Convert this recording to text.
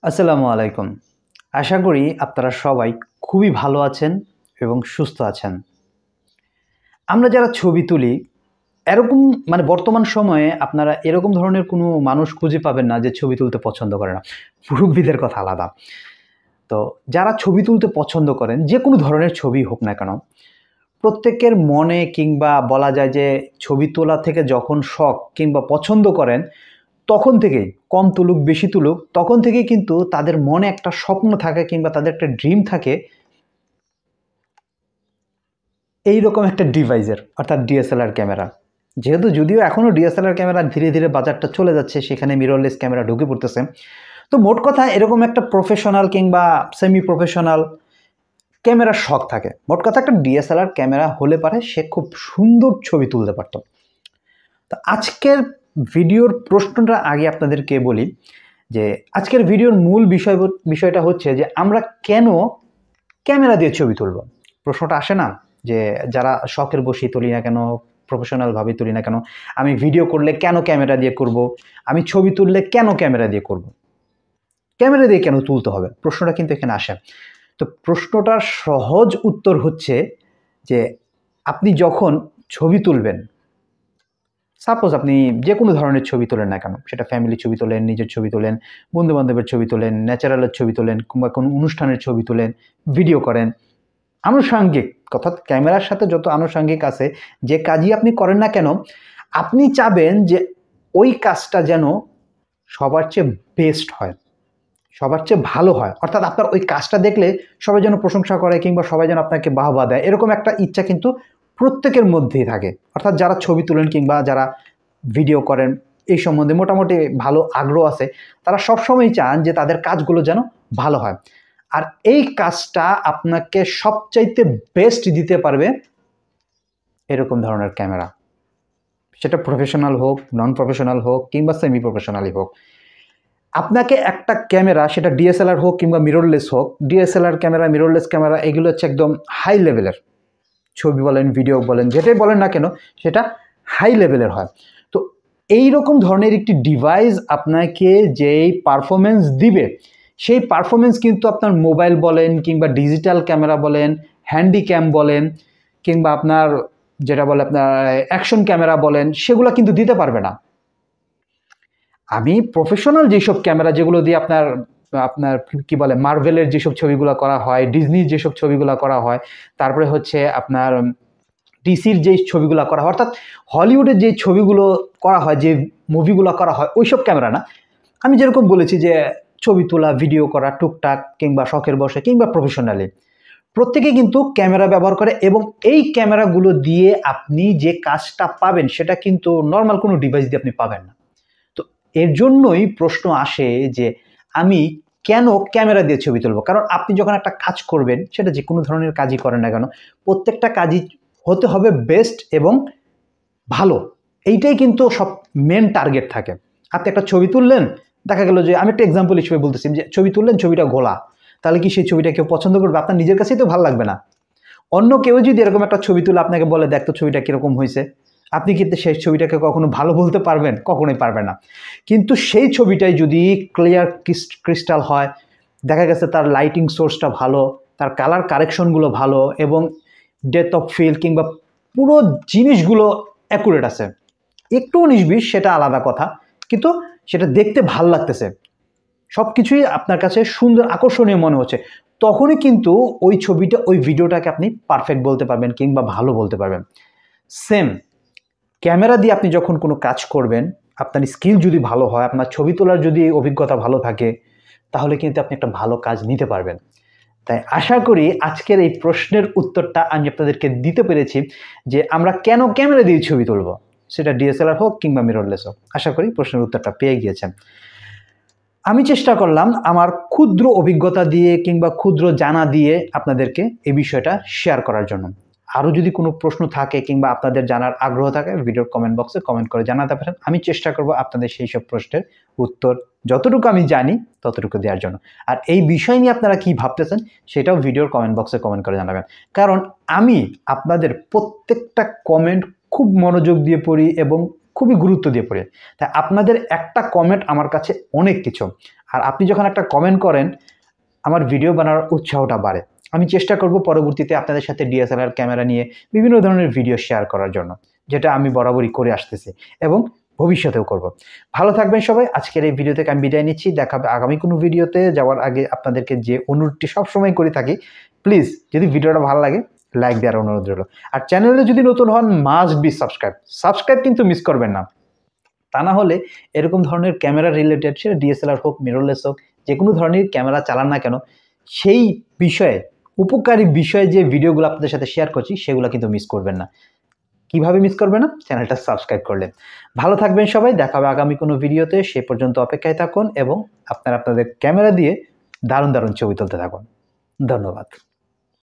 আসসালামু আলাইকুম। আশা করি আপনারা সবাই খুবই ভালো আছেন এবং সুস্থ আছেন। আমরা যারা ছবি তুলি, এরকম বর্তমান সময়ে আপনারা এরকম ধরনের কোনো মানুষ খুঁজে পাবেন না যে ছবি তুলতে পছন্দ করে না। মুরুব্বিদের কথা আলাদা। তো যারা ছবি তুলতে পছন্দ করেন, যে কোনো ধরনের ছবি হোক না কেন, প্রত্যেকের মনে কিংবা বলা যায় যে ছবি তোলা থেকে যখন শখ কিংবা পছন্দ করেন, তখন থেকেই কম তুলুক বেশি তুলুক, তখন থেকেই কিন্তু তাদের মনে একটা স্বপ্ন থাকে কিংবা তাদের একটা ড্রিম থাকে এইরকম একটা ডিভাইসের, অর্থাৎ ডিএসএলআর ক্যামেরা। যদিও এখনও ডিএসএলআর ক্যামেরা ধীরে ধীরে বাজারটা চলে যাচ্ছে, সেখানে মিররলেস ক্যামেরা ঢুকে পড়তেছে। তো মোট কথা এরকম একটা প্রফেশনাল কিংবা সেমি প্রফেশনাল ক্যামেরার শখ থাকে। মোট কথা একটা ডিএসএলআর ক্যামেরা হলে পারে সে খুব সুন্দর ছবি তুলতে পারত। তো আজকের ভিডিওর প্রশ্নটা আগে আপনাদেরকে বলি যে আজকের ভিডিওর মূল বিষয়টা হচ্ছে যে আমরা কেন ক্যামেরা দিয়ে ছবি তুলব। প্রশ্নটা আসে না যে যারা শখের বসেই তুলি না কেন, প্রফেশনালভাবে তুলি না কেন, আমি ভিডিও করলে কেন ক্যামেরা দিয়ে করব, আমি ছবি তুললে কেন ক্যামেরা দিয়ে করব, ক্যামেরা দিয়ে কেন তুলতে হবে, প্রশ্নটা কিন্তু এখানে আসে। তো প্রশ্নটার সহজ উত্তর হচ্ছে যে আপনি যখন ছবি তুলবেন, সাপোজ আপনি যে কোনো ধরনের ছবি তোলেন না কেন, সেটা ফ্যামিলি ছবি তোলেন, নিজের ছবি তোলেন, বন্ধুবান্ধবের ছবি তোলেন, ন্যাচারালের ছবি তোলেন, কিংবা কোনো অনুষ্ঠানের ছবি তোলেন, ভিডিও করেন, আনুষঙ্গিক অর্থাৎ ক্যামেরার সাথে যত আনুষঙ্গিক আছে যে কাজই আপনি করেন না কেন, আপনি চাবেন যে ওই কাজটা যেন সবার চেয়ে বেস্ট হয়, সবার চেয়ে ভালো হয়। অর্থাৎ আপনার ওই কাজটা দেখলে সবাই যেন প্রশংসা করে কিংবা সবাই যেন আপনাকে বাহবা দেয়, এরকম একটা ইচ্ছা কিন্তু প্রত্যেকের মধ্যেই থাকে। অর্থাৎ যারা ছবি তোলেন কিংবা যারা ভিডিও করেন, এই সম্বন্ধে মোটামুটি ভালো আগ্রহ আছে, তারা সবসময় চান যে তাদের কাজগুলো যেন ভালো হয়। আর এই কাজটা আপনাকে সবচাইতে বেস্ট দিতে পারবে এরকম ধরনের ক্যামেরা, সেটা প্রফেশনাল হোক, নন প্রফেশনাল হোক কিংবা সেমি প্রফেশনালই হোক। আপনাকে একটা ক্যামেরা, সেটা ডিএসএলআর হোক কিংবা মিররলেস হোক, ডিএসএলআর ক্যামেরা, মিররলেস ক্যামেরা, এগুলো হচ্ছে একদম হাই লেভেলের। ছবি বলেন, ভিডিও বলেন, যেটাই বলেন না কেন, সেটা হাই লেভেলের হয়। তো এই রকম ধরনের একটি ডিভাইস আপনাকে যেই পারফরমেন্স দিবে, সেই পারফরমেন্স কিন্তু আপনার মোবাইল বলেন কিংবা ডিজিটাল ক্যামেরা বলেন, হ্যান্ডি ক্যাম বলেন, কিংবা আপনার যেটা বলে আপনার অ্যাকশন ক্যামেরা বলেন, সেগুলো কিন্তু দিতে পারবে না। আমি প্রফেশনাল যেসব ক্যামেরা, যেগুলো দিয়ে আপনার আপনার কি বলে মার্ভেলের যেসব ছবিগুলো করা হয়, ডিজনির যেসব ছবিগুলো করা হয়, তারপরে হচ্ছে আপনার ডিসির যেই ছবিগুলো করা হয়, অর্থাৎ হলিউডের যে ছবিগুলো করা হয়, যে মুভিগুলো করা হয়, ওইসব ক্যামেরা না। আমি যেরকম বলেছি যে ছবি তোলা, ভিডিও করা টুকটাক কিংবা শখের বসে কিংবা প্রফেশনালি, প্রত্যেকে কিন্তু ক্যামেরা ব্যবহার করে এবং এই ক্যামেরাগুলো দিয়ে আপনি যে কাজটা পাবেন সেটা কিন্তু নর্মাল কোনো ডিভাইস দিয়ে আপনি পাবেন না। তো এর জন্যই প্রশ্ন আসে যে আমি কেন ক্যামেরা দিয়ে ছবি তুলব। কারণ আপনি যখন একটা কাজ করবেন, সেটা যে কোনো ধরনের কাজই করেন না কেন, প্রত্যেকটা কাজই হতে হবে বেস্ট এবং ভালো। এইটাই কিন্তু সব মেন টার্গেট থাকে। আপনি একটা ছবি তুললেন, দেখা গেল যে আমি একটা এক্সাম্পল হিসেবে বলতেছি যে ছবি তুললেন, ছবিটা ঘোলা, তাহলে কি সেই ছবিটা কেউ পছন্দ করবে? আপনার নিজের কাছেই তো ভালো লাগবে না। অন্য কেউ যদি এরকম একটা ছবি তুলে আপনাকে বলে দেখ তো ছবিটা কীরকম হয়েছে, আপনি কিন্তু সেই ছবিটাকে কখনো ভালো বলতে পারবেন? কখনোই পারবেন না। কিন্তু সেই ছবিটাই যদি ক্লিয়ার ক্রিস্টাল হয়, দেখা গেছে তার লাইটিং সোর্সটা ভালো, তার কালার কারেকশনগুলো ভালো এবং ডেপথ অফ ফিল্ড কিংবা পুরো জিনিসগুলো অ্যাকুরেট আছে, একটু 19-20 সেটা আলাদা কথা, কিন্তু সেটা দেখতে ভাল লাগতেছে, সব কিছুই আপনার কাছে সুন্দর আকর্ষণীয় মনে হচ্ছে, তখনই কিন্তু ওই ছবিটা, ওই ভিডিওটাকে আপনি পারফেক্ট বলতে পারবেন কিংবা ভালো বলতে পারবেন। সেম ক্যামেরা দিয়ে আপনি যখন কোনো কাজ করবেন, আপনার স্কিল যদি ভালো হয়, আপনার ছবি তোলার যদি অভিজ্ঞতা ভালো থাকে, তাহলে কিন্তু আপনি একটা ভালো কাজ নিতে পারবেন। তাই আশা করি আজকের এই প্রশ্নের উত্তরটা আমি আপনাদেরকে দিতে পেরেছি যে আমরা কেন ক্যামেরা দিয়ে ছবি তুলব, সেটা ডিএসএলআর হোক কিংবা মিররলেস হোক। আশা করি প্রশ্নের উত্তরটা পেয়ে গিয়েছেন। আমি চেষ্টা করলাম আমার ক্ষুদ্র অভিজ্ঞতা দিয়ে কিংবা ক্ষুদ্র জানা দিয়ে আপনাদেরকে এই বিষয়টা শেয়ার করার জন্য। আরও যদি কোনো প্রশ্ন থাকে কিংবা আপনাদের জানার আগ্রহ থাকে, ভিডিওর কমেন্ট বক্সে কমেন্ট করে জানাতে পারেন। আমি চেষ্টা করব আপনাদের সেই সব প্রশ্নের উত্তর যতটুকু আমি জানি ততটুকু দেওয়ার জন্য। আর এই বিষয় নিয়ে আপনারা কি ভাবতেছেন সেটাও ভিডিওর কমেন্ট বক্সে কমেন্ট করে জানাবেন। কারণ আমি আপনাদের প্রত্যেকটা কমেন্ট খুব মনোযোগ দিয়ে পড়ি এবং খুবই গুরুত্ব দিয়ে পড়ি। তাই আপনাদের একটা কমেন্ট আমার কাছে অনেক কিছু। আর আপনি যখন একটা কমেন্ট করেন আমার ভিডিও বানানোর উৎসাহটা বাড়ে। আমি চেষ্টা করব পরবর্তীতে আপনাদের সাথে ডিএসএলআর ক্যামেরা নিয়ে বিভিন্ন ধরনের ভিডিও শেয়ার করার জন্য, যেটা আমি বরাবরই করে আসতেছি এবং ভবিষ্যতেও করব। ভালো থাকবেন সবাই। আজকের এই ভিডিও থেকে আমি বিদায় নিচ্ছি। দেখা হবে আগামী কোনো ভিডিওতে। যাওয়ার আগে আপনাদেরকে যে অনুরোধটি সবসময় করে থাকি, প্লিজ যদি ভিডিওটা ভালো লাগে লাইক দেওয়ার অনুরোধ রইল। আর চ্যানেলে যদি নতুন হন মাস্ট বি সাবস্ক্রাইব কিন্তু মিস করবেন না। তা না হলে এরকম ধরনের ক্যামেরা রিলেটেড, সেটা ডিএসএলআর হোক, মিররলেস হোক, যে কোনো ধরনের ক্যামেরা চালান না কেন, সেই বিষয়ে উপকারী বিষয়ে যে ভিডিওগুলো আপনাদের সাথে শেয়ার করছি সেগুলো কিন্তু মিস করবেন না। কিভাবে মিস করবেন না? চ্যানেলটা সাবস্ক্রাইব করলে। ভালো থাকবেন সবাই। দেখা হবে আগামী কোনো ভিডিওতে। সে পর্যন্ত অপেক্ষায় থাকুন এবং আপনাদের ক্যামেরা দিয়ে দারুণ দারুণ ছবি তুলতে থাকুন। ধন্যবাদ।